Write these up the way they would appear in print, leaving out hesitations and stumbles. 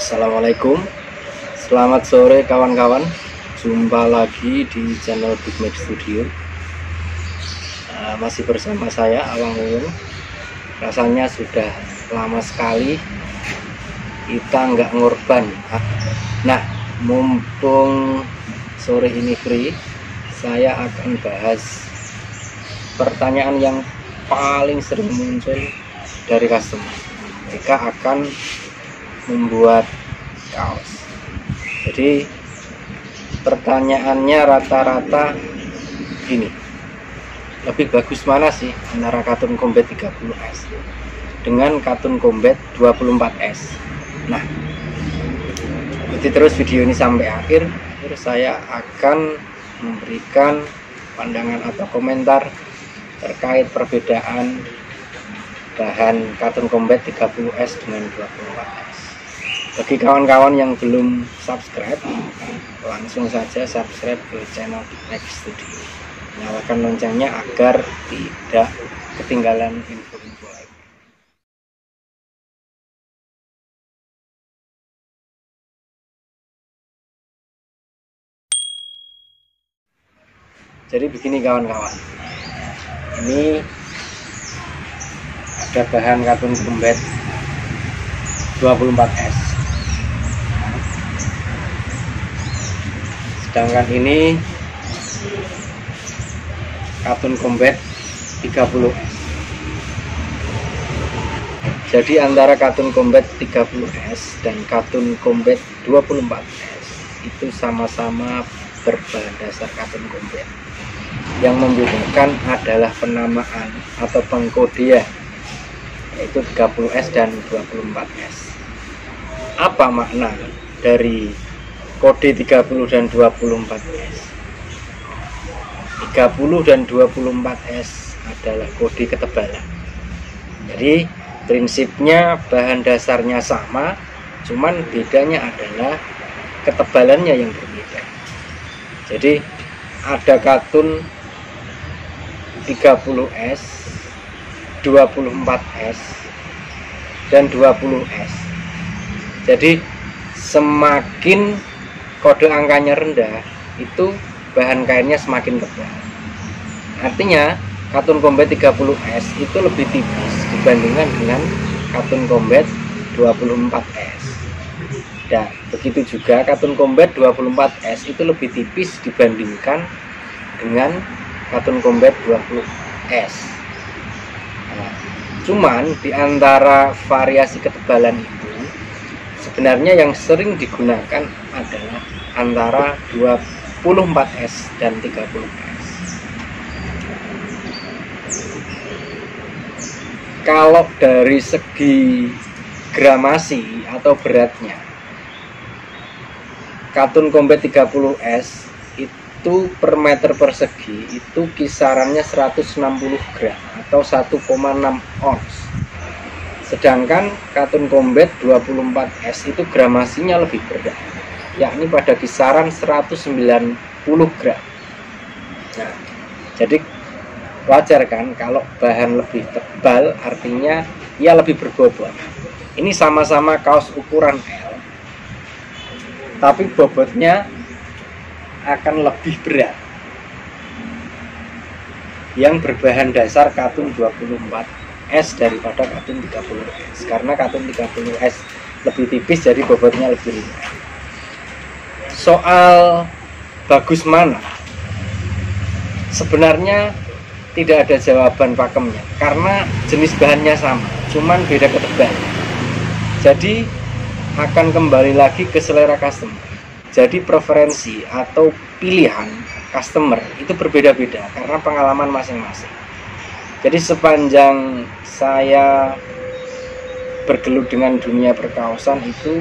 Assalamualaikum, selamat sore kawan-kawan. Jumpa lagi di channel Big Mac Studio. Masih bersama saya Awang Wung. Rasanya sudah lama sekali kita nggak ngorban. Nah, mumpung sore ini free, saya akan bahas pertanyaan yang paling sering muncul dari customer jika akan membuat kaos. Jadi pertanyaannya rata-rata gini, lebih bagus mana sih antara Cotton Combat 30S dengan Cotton Combat 24S? Nah, ikuti terus video ini sampai akhir. Terus saya akan memberikan pandangan atau komentar terkait perbedaan bahan Cotton Combat 30S dengan 24S. Bagi kawan-kawan yang belum subscribe, langsung saja subscribe ke channel Big Mac Studio. Nyalakan loncengnya agar tidak ketinggalan info-info lain. Jadi begini kawan-kawan, ini ada bahan Cotton Combat 24S. Sedangkan ini Cotton Combat 30S. Jadi antara Cotton Combat 30S dan Cotton Combat 24S itu sama-sama berbahan dasar Cotton Combat. Yang membedakan adalah penamaan atau pengkodean, yaitu 30S dan 24S. Apa makna dari kode 30 dan 24S? 30 dan 24S adalah kode ketebalan. Jadi prinsipnya bahan dasarnya sama, cuman bedanya adalah ketebalannya yang berbeda. Jadi ada Cotton 30S, 24S, dan 20S. Jadi semakin kode angkanya rendah, itu bahan kainnya semakin tebal. Artinya Cotton Combat 30S itu lebih tipis dibandingkan dengan Cotton Combat 24S. Dan begitu juga Cotton Combat 24S itu lebih tipis dibandingkan dengan Cotton Combat 20S. Nah, cuman di antara variasi ketebalan itu sebenarnya yang sering digunakan adalah antara 24S dan 30S. Kalau dari segi gramasi atau beratnya, Cotton Combat 30S itu per meter persegi itu kisarannya 160 gram atau 1,6 ons. Sedangkan Cotton Combat 24S itu gramasinya lebih berat, yakni pada kisaran 190 gram. Nah, jadi wajar kan kalau bahan lebih tebal, artinya ia lebih berbobot. Ini sama-sama kaos ukuran L, tapi bobotnya akan lebih berat yang berbahan dasar Cotton 24S daripada Cotton 30S, karena Cotton 30S lebih tipis, jadi bobotnya lebih ringan. Soal bagus mana, sebenarnya tidak ada jawaban pakemnya, karena jenis bahannya sama, cuman beda ketebalan. Jadi akan kembali lagi ke selera customer. Jadi preferensi atau pilihan customer itu berbeda-beda karena pengalaman masing-masing. Jadi sepanjang saya bergelut dengan dunia perkaosan itu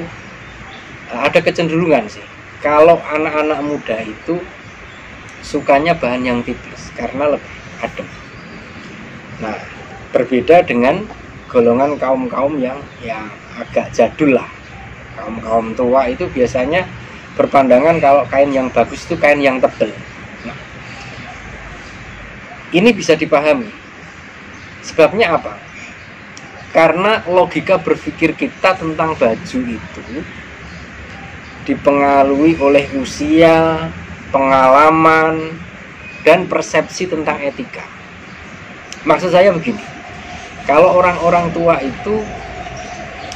ada kecenderungan sih, kalau anak-anak muda itu sukanya bahan yang tipis karena lebih adem. Nah, berbeda dengan golongan kaum-kaum yang agak jadul lah. Kaum-kaum tua itu biasanya berpandangan kalau kain yang bagus itu kain yang tebal. Nah, ini bisa dipahami. Sebabnya apa? Karena logika berpikir kita tentang baju itu dipengaruhi oleh usia, pengalaman, dan persepsi tentang etika. Maksud saya begini, kalau orang-orang tua itu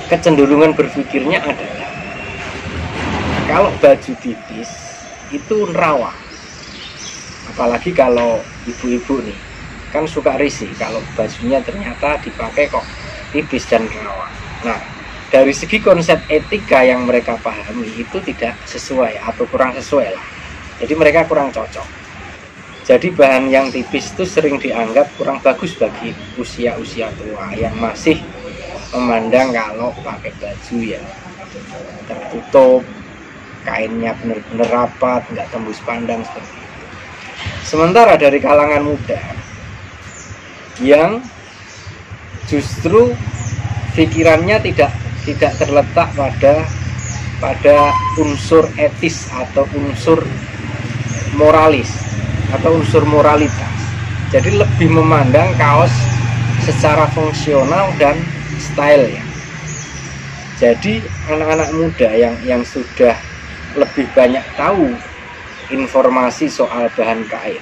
kecenderungan berpikirnya adalah kalau baju tipis itu nerawang. Apalagi kalau ibu-ibu nih, kan suka risih kalau bajunya ternyata dipakai kok tipis dan nerawang. Nah, dari segi konsep etika yang mereka pahami itu tidak sesuai atau kurang sesuai lah. Jadi mereka kurang cocok. Jadi bahan yang tipis itu sering dianggap kurang bagus bagi usia-usia tua yang masih memandang kalau pakai baju ya tertutup, kainnya benar-benar rapat, nggak tembus pandang seperti itu. Sementara dari kalangan muda yang justru pikirannya tidak terletak pada unsur etis atau unsur moralis atau unsur moralitas. Jadi lebih memandang kaos secara fungsional dan style ya. Jadi anak-anak muda yang sudah lebih banyak tahu informasi soal bahan kain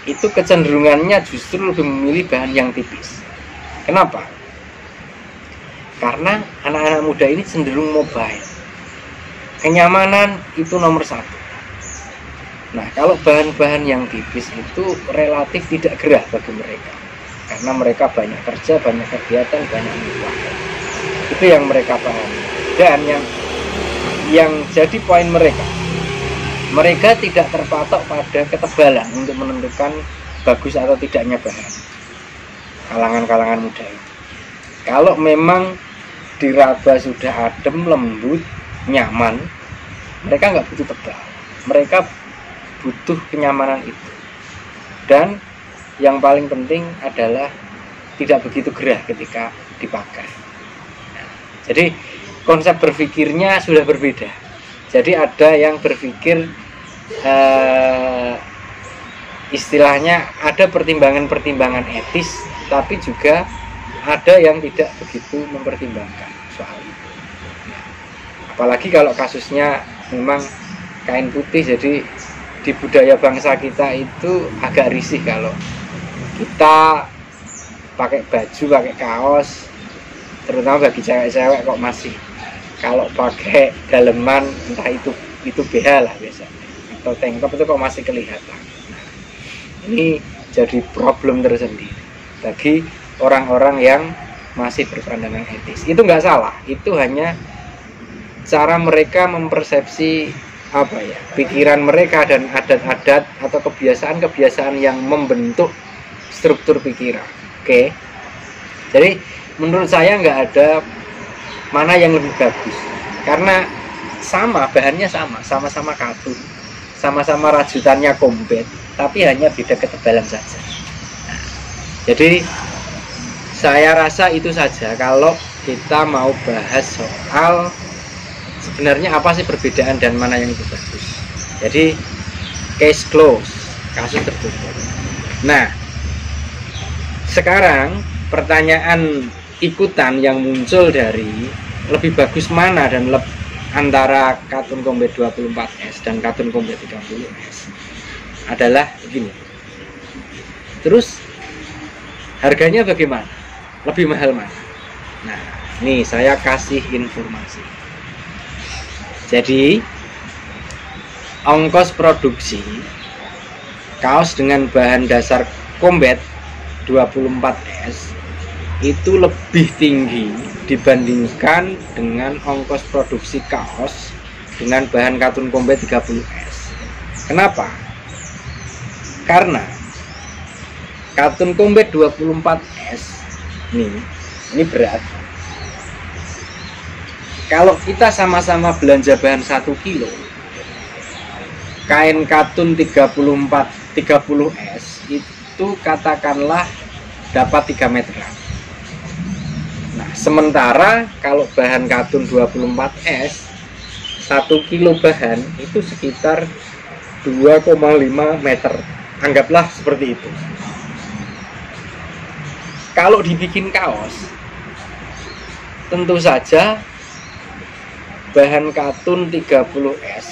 itu kecenderungannya justru lebih memilih bahan yang tipis. Kenapa? Karena anak-anak muda ini cenderung mobile. Kenyamanan itu nomor satu. Nah, kalau bahan-bahan yang tipis itu relatif tidak gerah bagi mereka. Karena mereka banyak kerja, banyak kegiatan, banyak melakukan. Itu yang mereka pahami. Dan yang jadi poin mereka tidak terpatok pada ketebalan untuk menentukan bagus atau tidaknya bahan. Kalangan-kalangan muda itu. Kalau memang diraba sudah adem, lembut, nyaman, mereka nggak butuh tebal, mereka butuh kenyamanan itu. Dan yang paling penting adalah tidak begitu gerah ketika dipakai. Nah, jadi konsep berpikirnya sudah berbeda. Jadi ada yang berpikir istilahnya ada pertimbangan-pertimbangan etis, tapi juga ada yang tidak begitu mempertimbangkan soal itu. Apalagi kalau kasusnya memang kain putih, jadi di budaya bangsa kita itu agak risih kalau kita pakai baju, pakai kaos, terutama bagi cewek-cewek kok masih kalau pakai daleman entah itu BH lah biasa atau tank top itu kok masih kelihatan. Nah, ini jadi problem tersendiri bagi orang-orang yang masih berpandangan etis. Itu nggak salah, itu hanya cara mereka mempersepsi pikiran mereka dan adat-adat atau kebiasaan-kebiasaan yang membentuk struktur pikiran. Oke. Jadi menurut saya nggak ada mana yang lebih bagus, karena bahannya sama-sama katun, sama-sama rajutannya combat, tapi hanya beda ketebalan saja. Nah, jadi saya rasa itu saja kalau kita mau bahas soal sebenarnya apa sih perbedaan dan mana yang itu bagus. Jadi case close, kasus tertutup. Nah, sekarang pertanyaan ikutan yang muncul dari lebih bagus mana dan antara Katun Combat 24S dan Katun Combat 30S adalah begini. Terus harganya bagaimana? Lebih mahal mana? Nah, nih saya kasih informasi. Jadi ongkos produksi kaos dengan bahan dasar Combat 24S itu lebih tinggi dibandingkan dengan ongkos produksi kaos dengan bahan Katun Combat 30S. Kenapa? Karena Katun Combat 24S ini berat. Kalau kita sama-sama belanja bahan 1 kilo, kain katun 30S itu katakanlah dapat 3 meteran. Nah, sementara kalau bahan katun 24S 1 kilo bahan itu sekitar 2,5 meter. Anggaplah seperti itu. Kalau dibikin kaos, tentu saja bahan katun 30S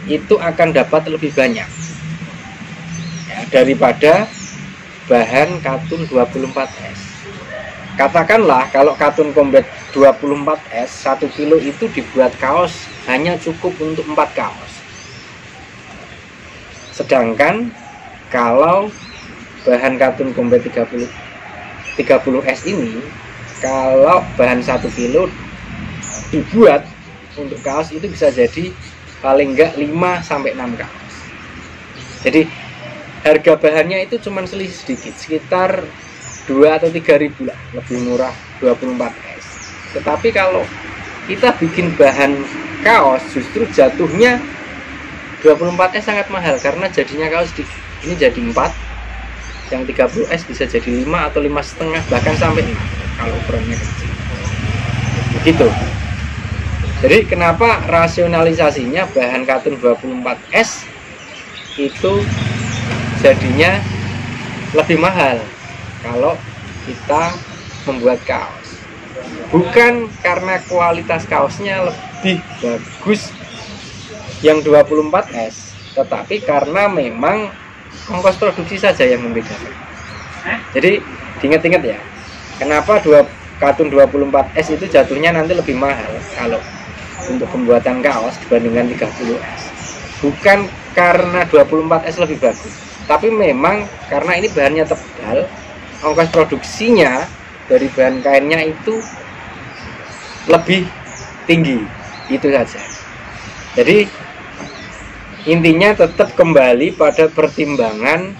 itu akan dapat lebih banyak ya, daripada bahan katun 24S. Katakanlah kalau katun combat 24S 1 kilo itu dibuat kaos hanya cukup untuk 4 kaos. Sedangkan kalau bahan katun combat 30S ini, kalau bahan 1 kilo dibuat untuk kaos itu bisa jadi paling enggak 5-6 kaos. Jadi harga bahannya itu cuma selisih sedikit, sekitar 2 atau 3 ribu lah, lebih murah 24S. Tetapi kalau kita bikin bahan kaos justru jatuhnya 24S sangat mahal karena jadinya kaos ini jadi 4, yang 30S bisa jadi 5 atau 5,5 bahkan sampai 6 kalau ukurannya kecil. Begitu. Jadi kenapa rasionalisasinya bahan katun 24S itu jadinya lebih mahal kalau kita membuat kaos? Bukan karena kualitas kaosnya lebih bagus yang 24S, tetapi karena memang ongkos produksi saja yang membedakan. Jadi diingat-ingat ya, kenapa katun 24S itu jatuhnya nanti lebih mahal kalau untuk pembuatan kaos dibandingkan 30S. Bukan karena 24S lebih bagus, tapi memang karena ini bahannya tebal, ongkos produksinya dari bahan kainnya itu lebih tinggi, itu saja. Jadi intinya tetap kembali pada pertimbangan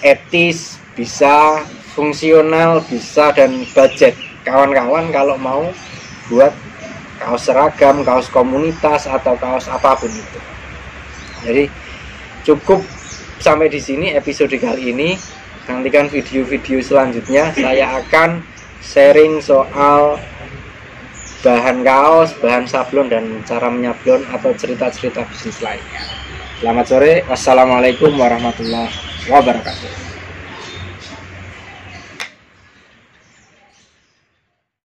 etis, bisa fungsional, bisa, dan budget kawan-kawan kalau mau buat kaos seragam, kaos komunitas, atau kaos apapun itu. Jadi cukup sampai di sini episode kali ini. Nantikan video-video selanjutnya, saya akan sharing soal bahan kaos, bahan sablon, dan cara menyablon atau cerita-cerita bisnis lainnya. Selamat sore, wassalamualaikum warahmatullahi wabarakatuh.